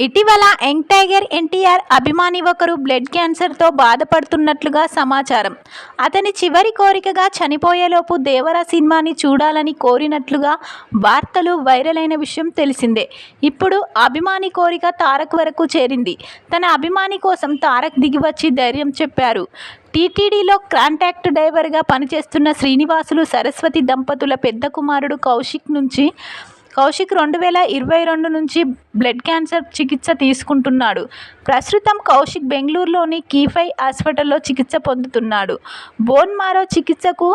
ఇటీవల young tiger NTR అభిమాని ఒకరు బ్లడ్ క్యాన్సర్తో బాధపడుతున్నట్లుగా సమాచారం. అతని చివరి కోరికగా చనిపోయేలోపు దేవరా సినిమాని చూడాలని కోరినట్లుగా వార్తలు వైరల్ అయిన విషయం తెలిసిందే. ఇప్పుడు అభిమాని కోరిక తారక్ వరకు చేరింది. తన అభిమాని కోసం తారక్ దిగివచ్చి ధైర్యం చెప్పారు. టీటీడీలో కాంట్రాక్ట్ డ్రైవర్గా పనిచేస్తున్న శ్రీనివాసులు సరస్వతి దంపతుల పెద్ద కుమారుడు కౌశిక్ 2022 నుంచి బ్లడ్ క్యాన్సర్ చికిత్స తీసుకుంటున్నాడు. ప్రస్తుతం కౌశిక్ బెంగళూరులోని కీఫై హాస్పిటల్లో చికిత్స పొందుతున్నాడు. బోన్ మారో చికిత్సకు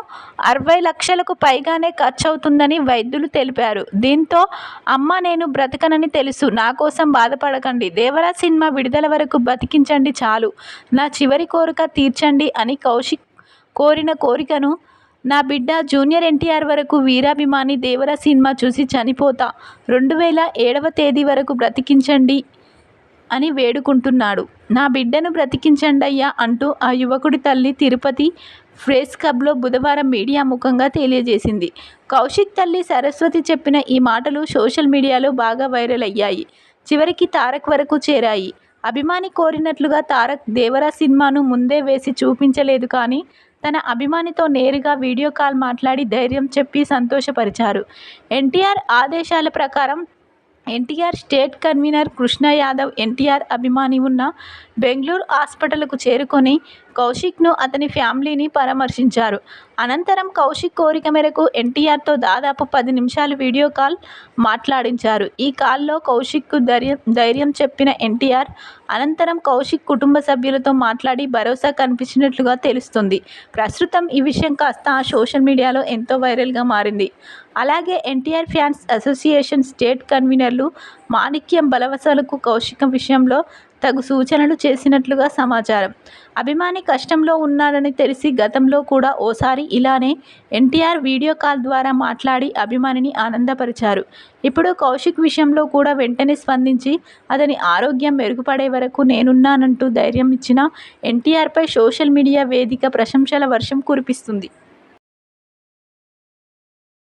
60 లక్షలకు పైగానే ఖర్చవుతుందని వైద్యులు తెలిపారు. దీంతో అమ్మ నేను బ్రతకనని తెలుసు, నా కోసం బాధపడకండి, దేవరా సినిమా విడుదల వరకు బతికించండి చాలు, నా చివరి కోరిక తీర్చండి అని కౌశిక్ కోరిన కోరికను నా బిడ్డ జూనియర్ ఎన్టీఆర్ వరకు వీరాభిమాని దేవరా సినిమా చూసి చనిపోతా, 2007వ తేదీ వరకు బ్రతికించండి అని వేడుకుంటున్నాడు. నా బిడ్డను బ్రతికించండయ్యా అంటూ ఆ యువకుడి తల్లి తిరుపతి ప్రెస్ క్లబ్లో బుధవారం మీడియా ముఖంగా తెలియజేసింది. కౌశిక్ తల్లి సరస్వతి చెప్పిన ఈ మాటలు సోషల్ మీడియాలో బాగా వైరల్ అయ్యాయి. చివరికి తారక్ వరకు చేరాయి. అభిమాని కోరినట్లుగా తారక్ దేవరా సినిమాను ముందే వేసి చూపించలేదు కానీ తన అభిమానితో నేరుగా వీడియో కాల్ మాట్లాడి ధైర్యం చెప్పి సంతోషపరిచారు. ఎన్టీఆర్ ఆదేశాల ప్రకారం ఎన్టీఆర్ స్టేట్ కన్వీనర్ కృష్ణ యాదవ్ ఎన్టీఆర్ అభిమాని ఉన్న బెంగళూరు హాస్పిటల్కు చేరుకొని కౌశిక్ను అతని ఫ్యామిలీని పరామర్శించారు. అనంతరం కౌశిక్ కోరిక మేరకు ఎన్టీఆర్తో దాదాపు 10 నిమిషాలు వీడియో కాల్ మాట్లాడించారు. ఈ కాల్లో కౌశిక్కు ధైర్యం చెప్పిన ఎన్టీఆర్ అనంతరం కౌశిక్ కుటుంబ సభ్యులతో మాట్లాడి భరోసా కల్పించినట్లుగా తెలుస్తుంది. ప్రస్తుతం ఈ విషయం కాస్త సోషల్ మీడియాలో ఎంతో వైరల్గా మారింది. అలాగే ఎన్టీఆర్ ఫ్యాన్స్ అసోసియేషన్ స్టేట్ కన్వీనర్లు మాణిక్యం బలవసలకు కౌశిక్ విషయంలో తగు సూచనలు చేసినట్లుగా సమాచారం. అభిమాని కష్టంలో ఉన్నాడని తెలిసి గతంలో కూడా ఓసారి ఇలానే ఎన్టీఆర్ వీడియో కాల్ ద్వారా మాట్లాడి అభిమానిని ఆనందపరిచారు. ఇప్పుడు కౌశిక్ విషయంలో కూడా వెంటనే స్పందించి అతని ఆరోగ్యం మెరుగుపడే వరకు నేనున్నానంటూ ధైర్యం ఇచ్చిన ఎన్టీఆర్పై సోషల్ మీడియా వేదిక ప్రశంసల వర్షం కురిపిస్తుంది.